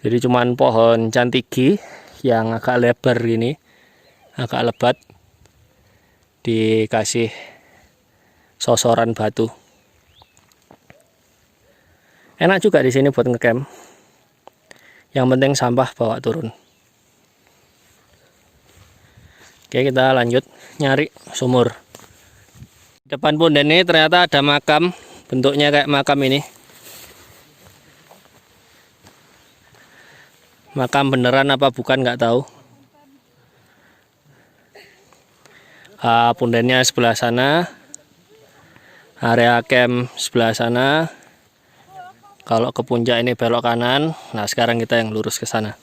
Jadi cuman pohon cantigi yang agak lebar gini, agak lebat, dikasih sosoran batu. Enak juga di sini buat ngecamp. Yang penting sampah bawa turun. Oke, kita lanjut nyari sumur. Depan punden ini ternyata ada makam, bentuknya kayak makam ini. Makam beneran apa bukan nggak tahu. Pundennya sebelah sana. Area camp sebelah sana. Kalau ke puncak ini belok kanan. Nah, sekarang kita yang lurus ke sana.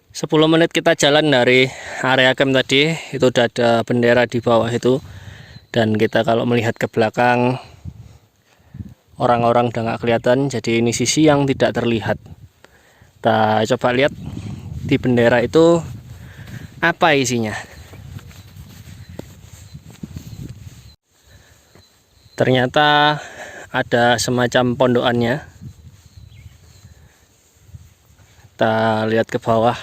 10 menit kita jalan dari area camp tadi. Itu udah ada bendera di bawah itu. Dan kita kalau melihat ke belakang, orang-orang udah nggak kelihatan. Jadi ini sisi yang tidak terlihat. Kita coba lihat di bendera itu apa isinya. Ternyata ada semacam pondokannya. Kita lihat ke bawah.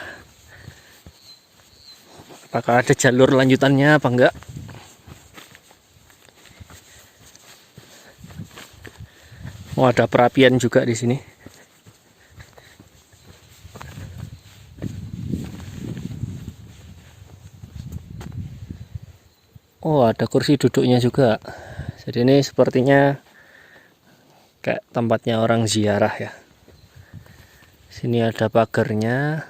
Apakah ada jalur lanjutannya apa enggak? Oh, ada perapian juga di sini. Oh, ada kursi duduknya juga. Jadi ini sepertinya kayak tempatnya orang ziarah ya. Sini ada pagarnya.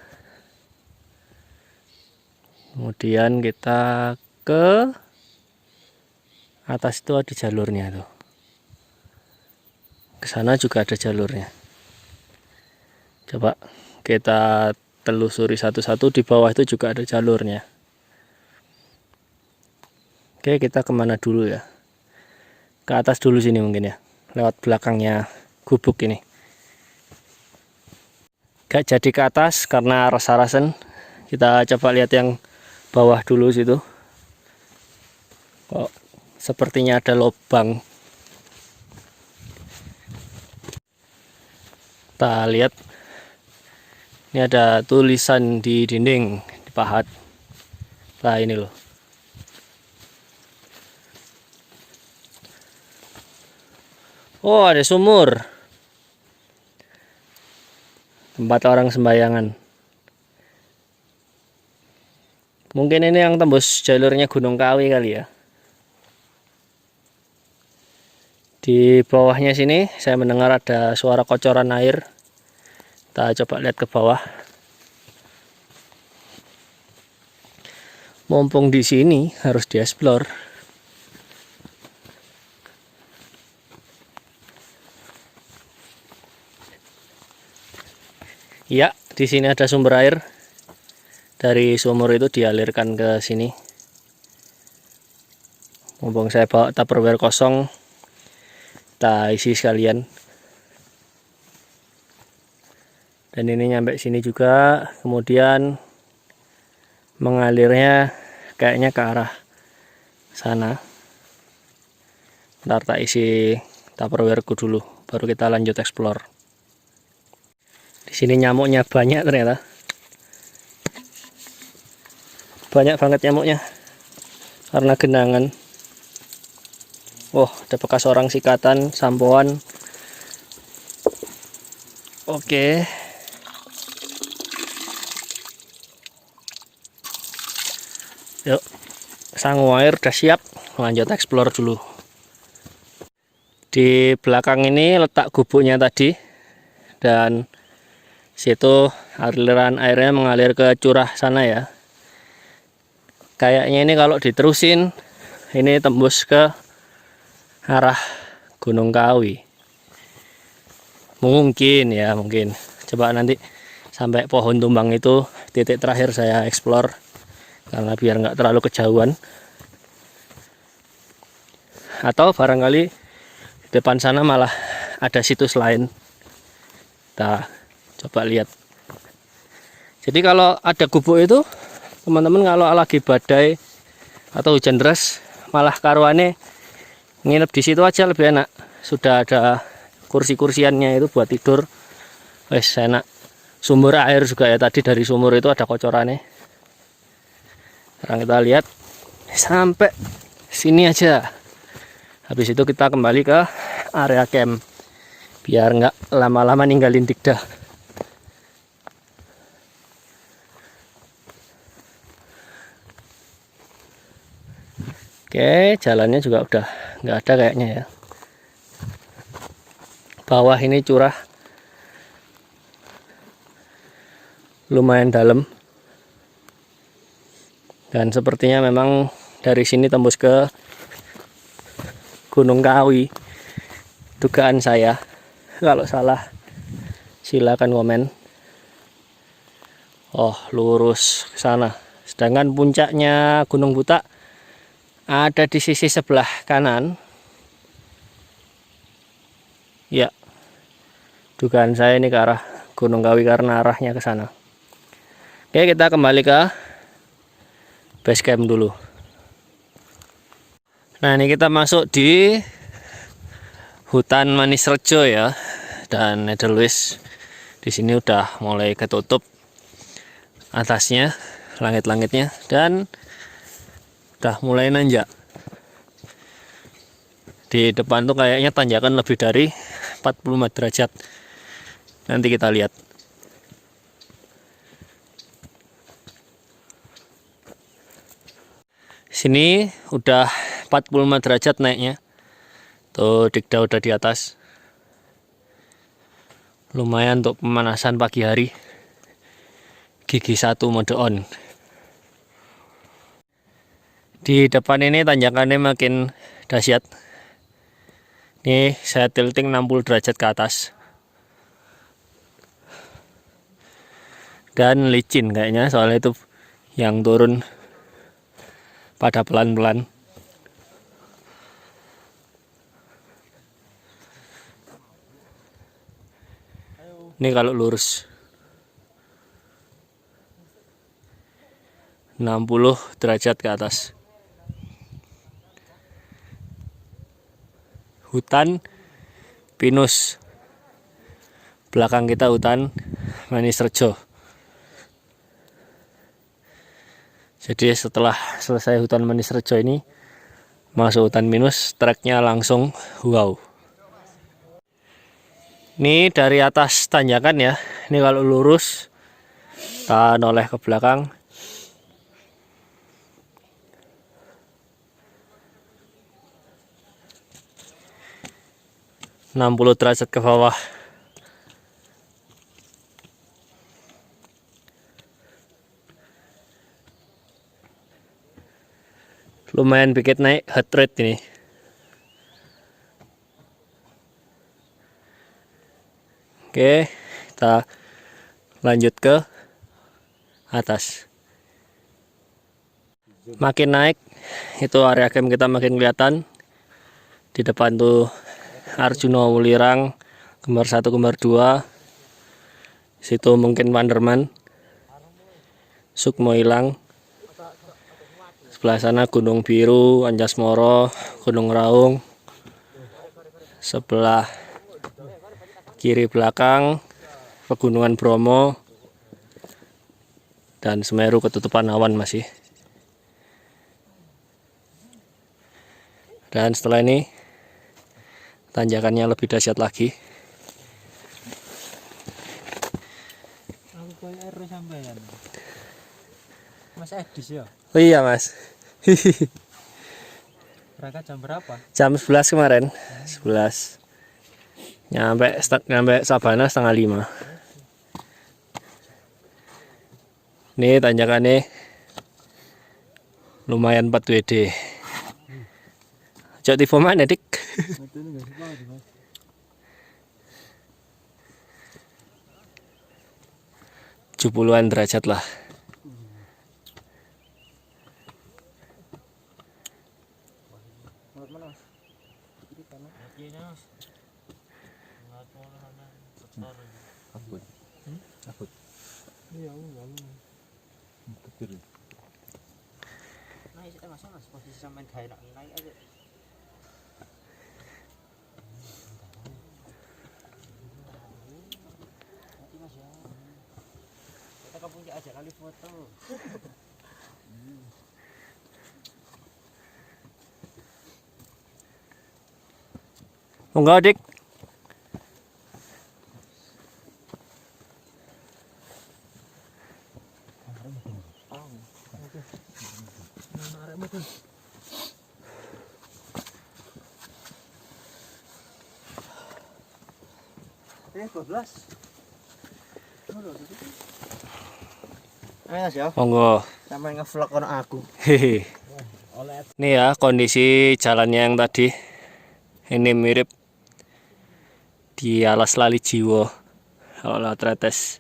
Kemudian kita ke atas itu ada jalurnya tuh. Ke sana juga ada jalurnya. Coba kita telusuri satu-satu. Di bawah itu juga ada jalurnya. Oke, kita kemana dulu ya? Ke atas dulu sini mungkin ya. Lewat belakangnya gubuk ini. Gak jadi ke atas karena rasa-rasen. Kita coba lihat yang bawah dulu situ. Kok sepertinya ada lubang. Kita lihat. Ini ada tulisan di dinding, dipahat. Nah, ini loh. Oh, ada sumur. Tempat orang sembayangan. Mungkin ini yang tembus jalurnya Gunung Kawi kali ya. Di bawahnya sini saya mendengar ada suara kocoran air. Kita coba lihat ke bawah. Mumpung di sini harus dieksplor. Ya, di sini ada sumber air. Dari sumur itu dialirkan ke sini. Mumpung saya bawa tupperware kosong, kita isi sekalian. Dan ini nyampe sini juga, kemudian mengalirnya kayaknya ke arah sana. Ntar tak isi tupperwareku dulu, baru kita lanjut explore. Di sini nyamuknya banyak ternyata. Banyak banget nyamuknya. Karena genangan. Oh, ada bekas orang sikatan, sampoan. Oke. Yuk. Sangu air udah siap. Lanjut explore dulu. Di belakang ini letak gubuknya tadi. Dan Situ aliran airnya mengalir ke curah sana ya. Kayaknya ini kalau diterusin ini tembus ke arah Gunung Kawi. Mungkin ya, mungkin. Coba nanti sampai pohon tumbang itu titik terakhir saya explore, karena biar nggak terlalu kejauhan. Atau barangkali di depan sana malah ada situs lain. Kita coba lihat. Jadi kalau ada gubuk itu, teman-teman kalau lagi badai atau hujan deras, malah karuane nginep di situ aja lebih enak. Sudah ada kursi-kursiannya itu buat tidur. Wes enak. Sumber air juga ya, tadi dari sumur itu ada kocorannya. Sekarang kita lihat sampai sini aja. Habis itu kita kembali ke area camp biar nggak lama-lama ninggalin Dikda. Oke, jalannya juga udah nggak ada kayaknya ya. Bawah ini curah lumayan dalam, dan sepertinya memang dari sini tembus ke Gunung Kawi. Dugaan saya, kalau salah silakan komen. Oh, lurus ke sana. Sedangkan puncaknya Gunung Butak ada di sisi sebelah kanan. Ya, dugaan saya ini ke arah Gunung Kawi karena arahnya ke sana. Oke, kita kembali ke base camp dulu. Nah, ini kita masuk di hutan Manis Rejo ya, dan Edelweiss di sini udah mulai ketutup atasnya, langit-langitnya, dan udah mulai nanjak. Di depan tuh kayaknya tanjakan lebih dari 45 derajat. Nanti kita lihat. Sini udah 45 derajat naiknya. Tuh Dikda udah di atas. Lumayan untuk pemanasan pagi hari. Gigi 1 mode on. Di depan ini tanjakannya makin dahsyat. Ini saya tilting 60 derajat ke atas. Dan licin kayaknya, soalnya itu yang turun pada pelan-pelan. Ini kalau lurus 60 derajat ke atas. Hutan pinus. Belakang kita hutan Manis Rejo. Jadi setelah selesai hutan Manis Rejo ini, masuk hutan pinus, treknya langsung wow. Ini dari atas tanjakan ya. Ini kalau lurus, kita noleh ke belakang. -60 derajat ke bawah. Lumayan bikin naik heart rate ini. Oke, kita lanjut ke atas. Makin naik, itu area camp kita makin kelihatan. Di depan tuh Arjuna Wulirang, kembar 1, kembar 2. Situ mungkin Panderman, Sukmo Ilang. Sebelah sana Gunung Biru, Anjasmoro, Gunung Raung. Sebelah kiri belakang Pegunungan Bromo, dan Semeru ketutupan awan masih. Dan setelah ini tanjakannya lebih dahsyat lagi. Aku koyo ero sampean. Mas Edis ya. Oh iya mas. Berangkat jam berapa? Jam 11 kemarin. 11. Nyampe Sabana setengah 5. Ini tanjakannya lumayan 4 WD. Cok tipe mana dik? 70-an derajat lah. Naik kita mas, posisi sampai naik aja. Kita ke puncak aja kali foto. Enggak dik. Eh 12. Ayo Mas ya, Monggo. sampai nge-vlog kono aku. Hehe. Ini ya kondisi jalannya yang tadi. Ini mirip di alas lali jiwo. Kalau tretes.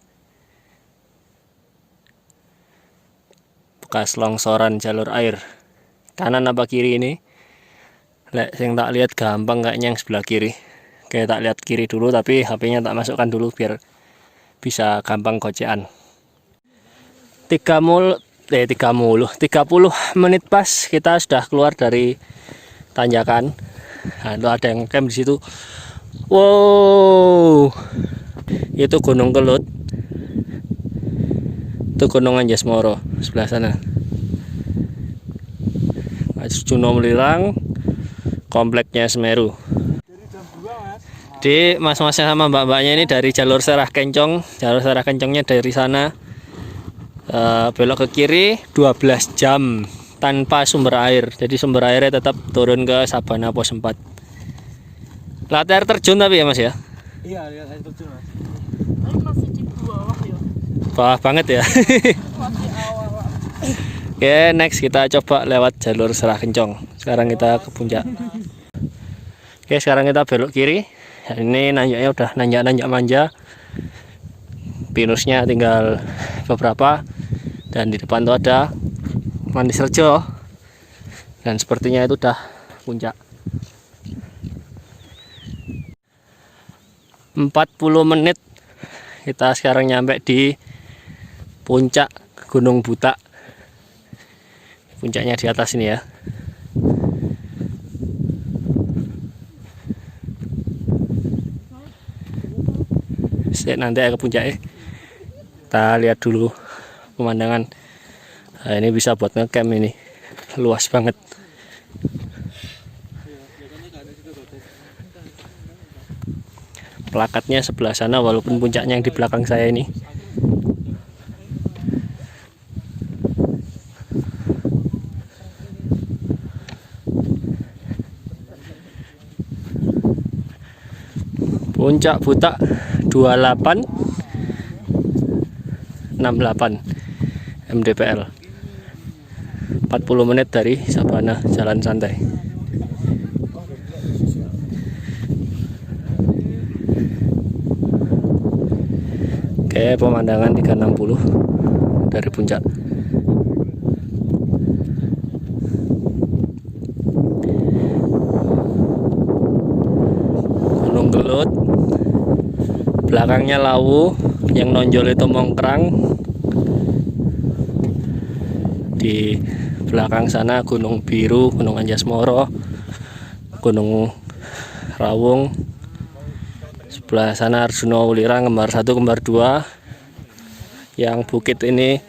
Bekas longsoran jalur air. Kanan apa kiri ini? Lek sing tak lihat gampang kayaknya yang sebelah kiri. Kayak tak lihat kiri dulu tapi HP-nya tak masukkan dulu biar bisa gampang gocean. 30 menit pas kita sudah keluar dari tanjakan. Nah, itu ada yang camp di situ. Wow. Itu Gunung Kelut. Itu Gunung Anjasmoro sebelah sana. Juno Melilang, kompleknya Semeru. Di mas-masnya sama mbak-mbaknya ini dari jalur Serah Kencong. Jalur Serah Kencongnya dari sana belok ke kiri 12 jam tanpa sumber air. Jadi sumber airnya tetap turun ke Sabana Pos 4. Lihat air terjun tapi ya mas ya? Iya, lihat air terjun mas. Ini masih di bawah ya. Bawah banget ya. Masih awal. Oke, next kita coba lewat jalur Serah Kencong. Sekarang kita ke puncak. Oke, sekarang kita belok kiri. Ini nanjaknya udah nanjak-nanjak manja. Pinusnya tinggal beberapa. Dan di depan tuh ada Manis Rejo. Dan sepertinya itu udah puncak. 40 menit kita sekarang nyampe di puncak Gunung Butak. Puncaknya di atas ini ya. Nanti ke puncaknya kita lihat dulu pemandangan. Nah, ini bisa buat ngecamp, ini luas banget. Plakatnya sebelah sana walaupun puncaknya yang di belakang saya ini. Puncak Butak 2868 mdpl. 40 menit dari Sabana, jalan santai. Oke, pemandangan 360 dari puncak. Gunung Kelut. Belakangnya Lawu, yang nonjol itu Mongkrang. Di belakang sana Gunung Biru, Gunung Anjasmoro, Gunung Rawung. Sebelah sana Arjuna Wulirang, kembar 1, kembar 2. Yang bukit ini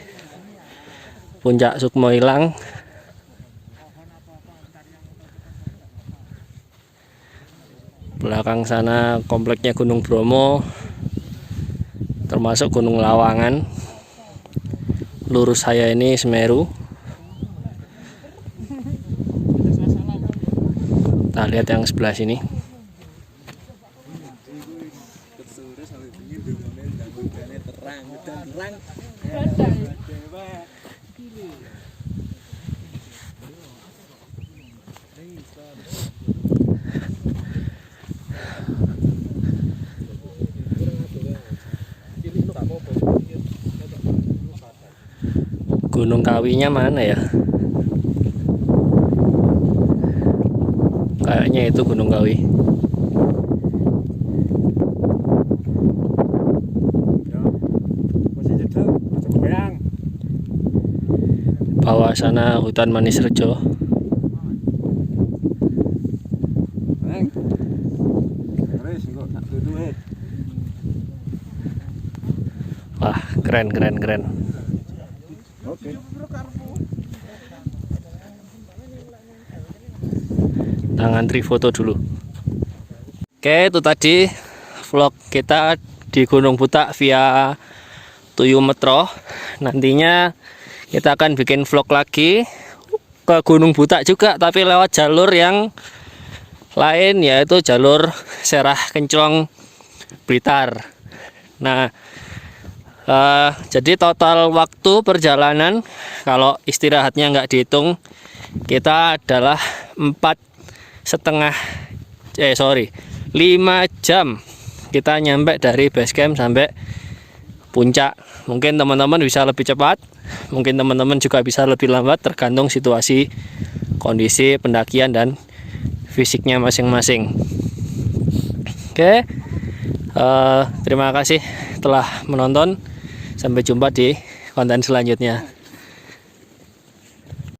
Puncak Sukmo Ilang. Belakang sana kompleknya Gunung Bromo, termasuk Gunung Lawangan. Lurus saya ini Semeru. Kita lihat yang sebelah sini. Gunung Kawinya mana ya? Kayaknya itu Gunung Kawi. Bawah sana hutan manis rejo. Wah, keren. Kita ngantri foto dulu. Oke, itu tadi vlog kita di Gunung Butak via Tuyu Metro. Nantinya kita akan bikin vlog lagi ke Gunung Butak juga, tapi lewat jalur yang lain, yaitu jalur Serah Kenclong Blitar. Nah, jadi total waktu perjalanan kalau istirahatnya nggak dihitung, kita adalah 5 jam kita nyampe dari base camp sampai puncak. Mungkin teman-teman bisa lebih cepat, mungkin teman-teman juga bisa lebih lambat, tergantung situasi, kondisi pendakian dan fisiknya masing-masing. Oke, terima kasih telah menonton. Sampai jumpa di konten selanjutnya.